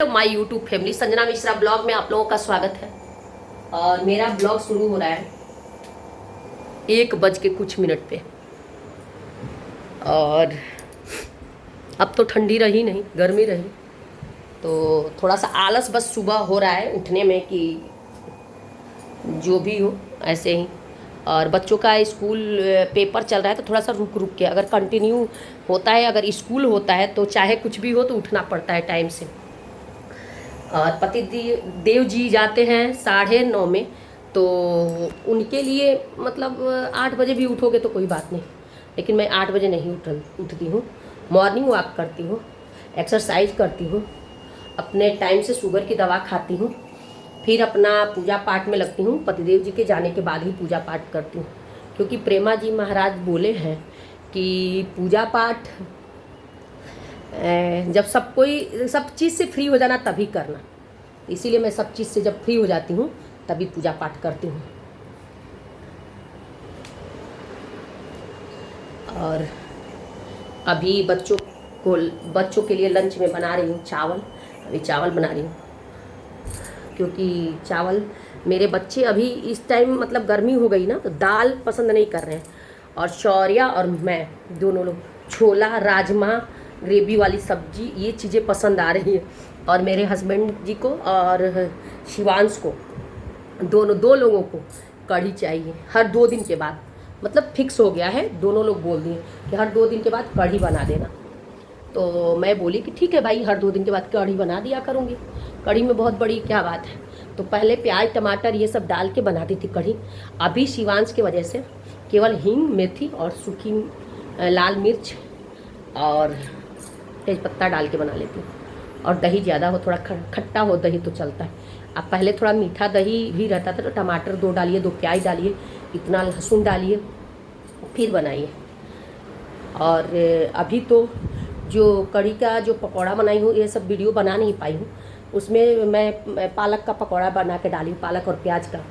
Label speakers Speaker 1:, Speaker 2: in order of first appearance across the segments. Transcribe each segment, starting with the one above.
Speaker 1: My YouTube family, Sanjana Mishra blog में आप लोगों का स्वागत है। और मेरा ब्लॉग शुरू हो रहा है 1:00 पे। और अब तो ठंडी रही नहीं, गर्मी रही, तो थोड़ा सा आलस बस सुबह हो रहा है उठने में कि जो भी हो ऐसे ही। और बच्चों का स्कूल पेपर चल रहा है तो थोड़ा सा रुक रुक के, अगर कंटिन्यू होता है, अगर स्कूल होता है तो चाहे कुछ भी हो तो उठना पड़ता है टाइम से। और पति देव जी जाते हैं 9:30 में, तो उनके लिए मतलब 8 बजे भी उठोगे तो कोई बात नहीं, लेकिन मैं 8 बजे नहीं उठती हूँ। मॉर्निंग वॉक करती हूँ, एक्सरसाइज करती हूँ, अपने टाइम से शुगर की दवा खाती हूँ, फिर अपना पूजा पाठ में लगती हूँ। पतिदेव जी के जाने के बाद ही पूजा पाठ करती हूँ, क्योंकि प्रेमा जी महाराज बोले हैं कि पूजा पाठ जब सब चीज़ से फ्री हो जाना तभी करना। इसीलिए मैं सब चीज़ से जब फ्री हो जाती हूँ तभी पूजा पाठ करती हूँ। और अभी बच्चों के लिए लंच में बना रही हूँ चावल। अभी चावल बना रही हूँ क्योंकि चावल मेरे बच्चे अभी इस टाइम मतलब गर्मी हो गई ना, तो दाल पसंद नहीं कर रहे हैं। और शौर्या और मैं दोनों लोग छोला, राजमा, ग्रेवी वाली सब्जी, ये चीज़ें पसंद आ रही हैं। और मेरे हस्बैंड जी को और शिवांश को, दो लोगों को कढ़ी चाहिए हर 2 दिन के बाद। मतलब फिक्स हो गया है, दोनों लोग बोल दिए कि हर 2 दिन के बाद कढ़ी बना देना। तो मैं बोली कि ठीक है भाई, हर 2 दिन के बाद कढ़ी बना दिया करूँगी। कढ़ी में बहुत बड़ी क्या बात है। तो पहले प्याज टमाटर ये सब डाल के बनाती थी कढ़ी। अभी शिवांश की वजह से केवल हींग, मेथी और सूखी लाल मिर्च और तेज़पत्ता डाल के बना लेती हूँ। और दही ज़्यादा हो, थोड़ा खट्टा हो दही तो चलता है। अब पहले थोड़ा मीठा दही भी रहता था, तो टमाटर 2 डालिए, 2 प्याज डालिए, इतना लहसुन डालिए, फिर बनाइए। और अभी तो जो कढ़ी का जो पकौड़ा बनाई हूँ, ये सब वीडियो बना नहीं पाई हूँ। उसमें मैं पालक का पकौड़ा बना के डाली, पालक और प्याज का।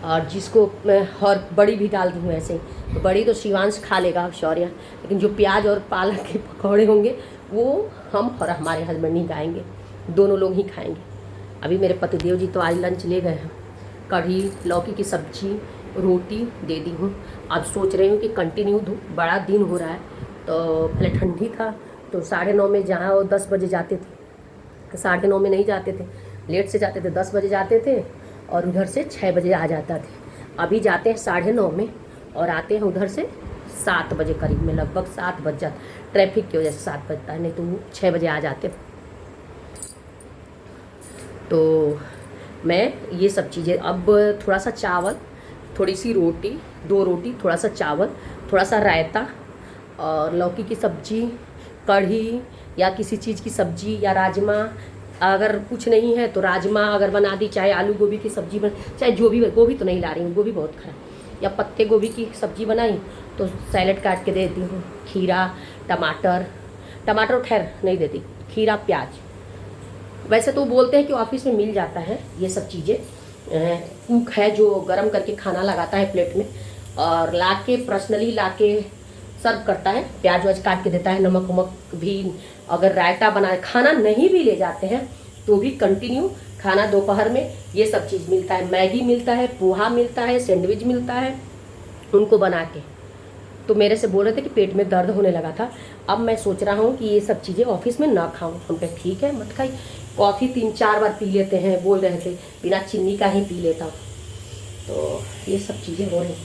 Speaker 1: और जिसको मैं और बड़ी भी डाल दूँ ऐसे, तो बड़ी तो शिवांश खा लेगा, शौर्या, लेकिन जो प्याज और पालक के पकौड़े होंगे वो हम और हमारे हस्बैंड नहीं खाएंगे, दोनों लोग ही खाएंगे। अभी मेरे पतिदेव जी तो आज लंच ले गए हैं। कढ़ी, लौकी की सब्जी, रोटी दे दी हूँ। अब सोच रही हूँ कि कंटिन्यू दूँ, बड़ा दिन हो रहा है। तो पहले ठंडी था तो 9:30 में, जहाँ वो 10 बजे जाते थे, 9:30 में नहीं जाते थे, लेट से जाते थे, 10 बजे जाते थे और उधर से 6 बजे आ जाता थे। अभी जाते हैं 9:30 में और आते हैं उधर से 7 बजे करीब में, लगभग 7 बज जाता। ट्रैफिक की वजह से 7 बजता है, नहीं तो 6 बजे आ जाते। तो मैं ये सब चीज़ें, अब थोड़ा सा चावल, थोड़ी सी रोटी, 2 रोटी, थोड़ा सा चावल, थोड़ा सा रायता और लौकी की सब्जी, कढ़ी या किसी चीज़ की सब्जी या राजमा। अगर कुछ नहीं है तो राजमा अगर बना दी, चाहे आलू गोभी की सब्जी चाहे जो भी, गोभी तो नहीं ला रही हूँ, गोभी बहुत खराब, या पत्ते गोभी की सब्जी बनाई तो सैलेड काट के दे देती हूँ। खीरा, टमाटर खैर नहीं देती, खीरा, प्याज। वैसे तो बोलते हैं कि ऑफिस में मिल जाता है ये सब चीज़ें। कुक है जो गरम करके खाना लगाता है प्लेट में और लाके पर्सनली लाके सर्व करता है, प्याज वाज काट के देता है, नमक वमक भी। अगर रायता बना खाना नहीं भी ले जाते हैं तो भी कंटिन्यू खाना दोपहर में ये सब चीज़ मिलता है। मैगी मिलता है, पोहा मिलता है, सैंडविच मिलता है, उनको बना के। तो मेरे से बोल रहे थे कि पेट में दर्द होने लगा था। अब मैं सोच रहा हूँ कि ये सब चीज़ें ऑफिस में ना खाऊं। हम कहे ठीक है मत खाई। कॉफ़ी 3-4 बार पी लेते हैं, बोल रहे थे बिना चीनी का ही पी लेता हूँ। तो ये सब चीज़ें हो रही।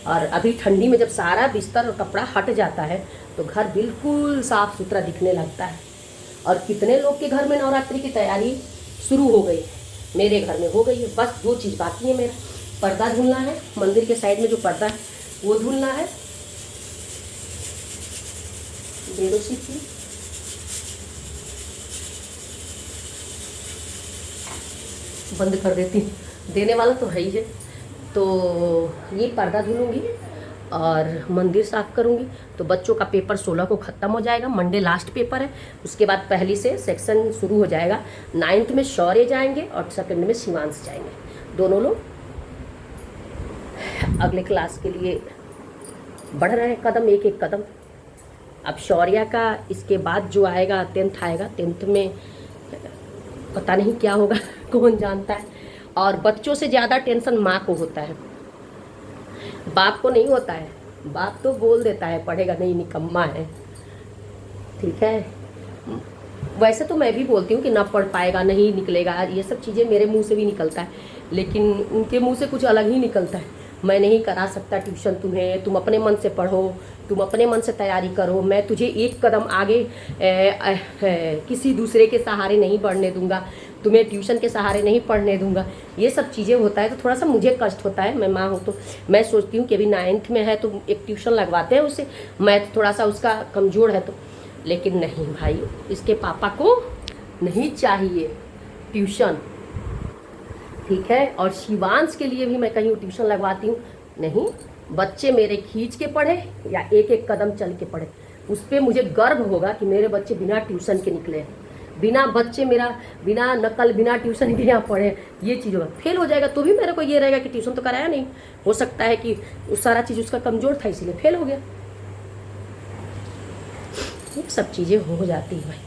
Speaker 1: और अभी ठंडी में जब सारा बिस्तर और कपड़ा हट जाता है तो घर बिल्कुल साफ़ सुथरा दिखने लगता है। और कितने लोग के घर में नवरात्रि की तैयारी शुरू हो गई, मेरे घर में हो गई है। बस 2 चीज़ बाकी है, मेरा पर्दा धुलना है, मंदिर के साइड में जो पर्दा है वो धुलना है। बंद कर देती, देने वाला तो है ही है। तो ये पर्दा धुलूँगी और मंदिर साफ़ करूँगी। तो बच्चों का पेपर 16 को ख़त्म हो जाएगा, मंडे लास्ट पेपर है। उसके बाद पहली से सेक्शन शुरू हो जाएगा। 9th में शौर्य जाएंगे और 2nd में शिवांश जाएंगे, दोनों लोग अगले क्लास के लिए बढ़ रहे हैं कदम, एक एक कदम। अब शौर्या का इसके बाद जो आएगा 10th आएगा, 10th में पता नहीं क्या होगा कौन जानता है। और बच्चों से ज़्यादा टेंशन माँ को होता है, बाप को नहीं होता है। बाप तो बोल देता है पढ़ेगा नहीं, निकम्मा है, ठीक है। वैसे तो मैं भी बोलती हूँ कि ना पढ़ पाएगा, नहीं निकलेगा, ये सब चीज़ें मेरे मुंह से भी निकलता है, लेकिन उनके मुंह से कुछ अलग ही निकलता है। मैं नहीं करा सकता ट्यूशन तुम्हें, तुम अपने मन से पढ़ो, तुम अपने मन से तैयारी करो, मैं तुझे एक कदम आगे किसी दूसरे के सहारे नहीं बढ़ने दूंगा, तुम्हें ट्यूशन के सहारे नहीं पढ़ने दूंगा। ये सब चीज़ें होता है तो थोड़ा सा मुझे कष्ट होता है। मैं माँ हूँ तो मैं सोचती हूँ कि अभी 9th में है तो एक ट्यूशन लगवाते हैं उसे, मैथ थोड़ा सा उसका कमज़ोर है तो। लेकिन नहीं भाई, इसके पापा को नहीं चाहिए ट्यूशन, ठीक है। और शिवांश के लिए भी मैं कहीं ट्यूशन लगवाती हूँ, नहीं, बच्चे मेरे खींच के पढ़े या एक एक कदम चल के पढ़े, उस पर मुझे गर्व होगा कि मेरे बच्चे बिना ट्यूशन के निकले, बिना बच्चे मेरा बिना नकल बिना ट्यूशन के यहाँ पढ़े। ये चीज़ होगा, फेल हो जाएगा तो भी मेरे को ये रहेगा कि ट्यूशन तो कराया नहीं, हो सकता है कि उस सारा चीज़ उसका कमज़ोर था इसीलिए फेल हो गया। ये सब चीज़ें हो जाती है भाई।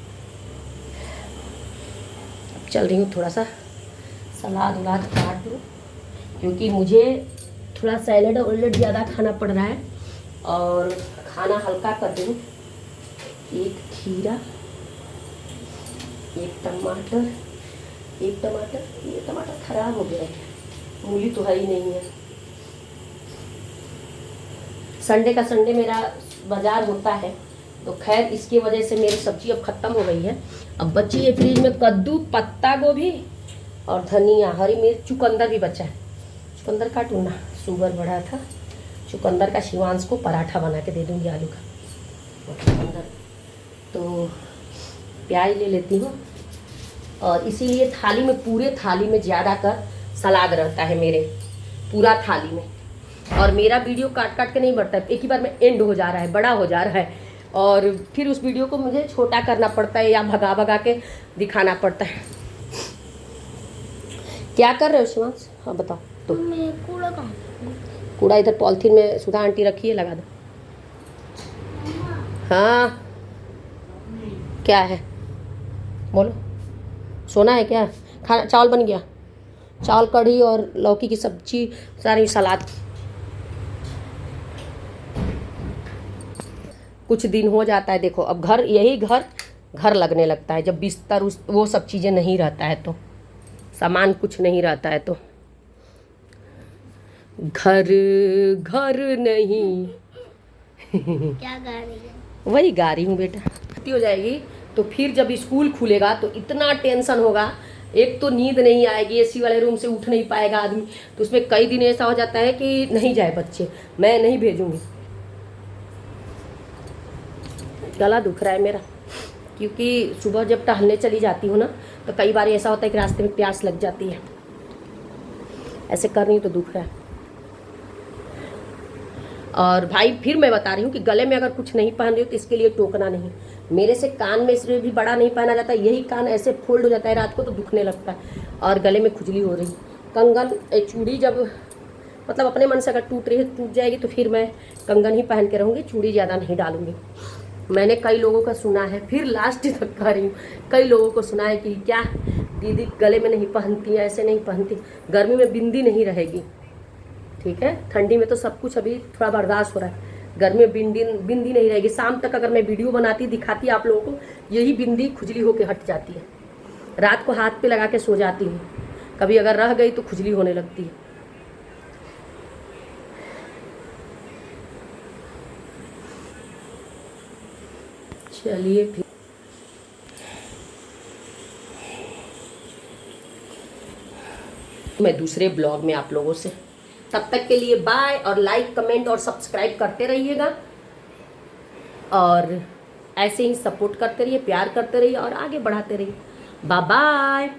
Speaker 1: अब चल रही हूँ थोड़ा सा सलाद वलाद काट दूँ, क्योंकि मुझे थोड़ा सैलेड वैलेड ज़्यादा खाना पड़ रहा है, और खाना हल्का कर दूँ। एक खीरा, एक टमाटर, ये टमाटर खराब हो गया है, मूली तो है ही नहीं है। संडे का संडे मेरा बाजार होता है, तो खैर इसकी वजह से मेरी सब्जी अब ख़त्म हो गई है। अब बची है फ्रिज में कद्दू, पत्ता गोभी और धनिया, हरी मिर्च, चुकंदर भी बचा है। चुकंदर काटूँ ना, शुगर बढ़ा था, चुकंदर का शिवांश को पराठा बना के दे दूँगी आलू का। चुकंदर तो प्याज ले लेती हूँ, और इसीलिए थाली में, पूरे थाली में ज़्यादातर सलाद रहता है मेरे, पूरा थाली में। और मेरा वीडियो काट काट के नहीं बढ़ता है, एक ही बार में एंड हो जा रहा है, बड़ा हो जा रहा है, और फिर उस वीडियो को मुझे छोटा करना पड़ता है या भगा भगा के दिखाना पड़ता है। क्या कर रहे हो शिवांश? हाँ बताओ। तो
Speaker 2: कूड़ा कहाँ?
Speaker 1: कूड़ा इधर पॉलिथीन में सुधा आंटी रखी है, लगा दो। हाँ क्या है बोलो, सोना है क्या? खाना चावल बन गया, चावल कढ़ी और लौकी की सब्जी, सारी सलाद। कुछ दिन हो जाता है, देखो अब घर, यही घर लगने लगता है जब बिस्तर वो सब चीज़ें नहीं रहता है, तो सामान कुछ नहीं रहता है तो घर नहीं।
Speaker 2: क्या गा रही है?
Speaker 1: वही गा रही हूँ बेटा। छुट्टी हो जाएगी तो फिर जब स्कूल खुलेगा तो इतना टेंशन होगा, एक तो नींद नहीं आएगी, एसी वाले रूम से उठ नहीं पाएगा आदमी, तो उसमें कई दिन ऐसा हो जाता है कि नहीं जाए बच्चे, मैं नहीं भेजूँगी। गला दुख रहा है मेरा, क्योंकि सुबह जब टहलने चली जाती हूँ ना, तो कई बार ऐसा होता है कि रास्ते में प्यास लग जाती है, ऐसे कर रही हूँ तो दुख रहा है। और भाई फिर मैं बता रही हूँ कि गले में अगर कुछ नहीं पहन रही हो तो इसके लिए टोकना नहीं। मेरे से कान में इसलिए भी बड़ा नहीं पहना जाता, यही कान ऐसे फोल्ड हो जाता है रात को तो दुखने लगता है, और गले में खुजली हो रही। कंगन, चूड़ी जब मतलब अपने मन से अगर टूट जाएगी तो फिर मैं कंगन ही पहन के रहूँगी, चूड़ी ज़्यादा नहीं डालूँगी। मैंने कई लोगों का सुना है, फिर लास्ट तक कह रही हूँ, कई लोगों को सुना है कि क्या दीदी गले में नहीं पहनती, ऐसे नहीं पहनती, गर्मी में बिंदी नहीं रहेगी, ठीक है। ठंडी में तो सब कुछ अभी थोड़ा बर्दाश्त हो रहा है, गर्मी में बिंदी नहीं रहेगी। शाम तक अगर मैं वीडियो बनाती दिखाती आप लोगों को, यही बिंदी खुजली होके हट जाती है। रात को हाथ पे लगा के सो जाती हूँ, कभी अगर रह गई तो खुजली होने लगती है। चलिए फिर मैं दूसरे ब्लॉग में आप लोगों से, तब तक के लिए बाय, और लाइक कमेंट और सब्सक्राइब करते रहिएगा, और ऐसे ही सपोर्ट करते रहिए, प्यार करते रहिए और आगे बढ़ाते रहिए। Bye bye.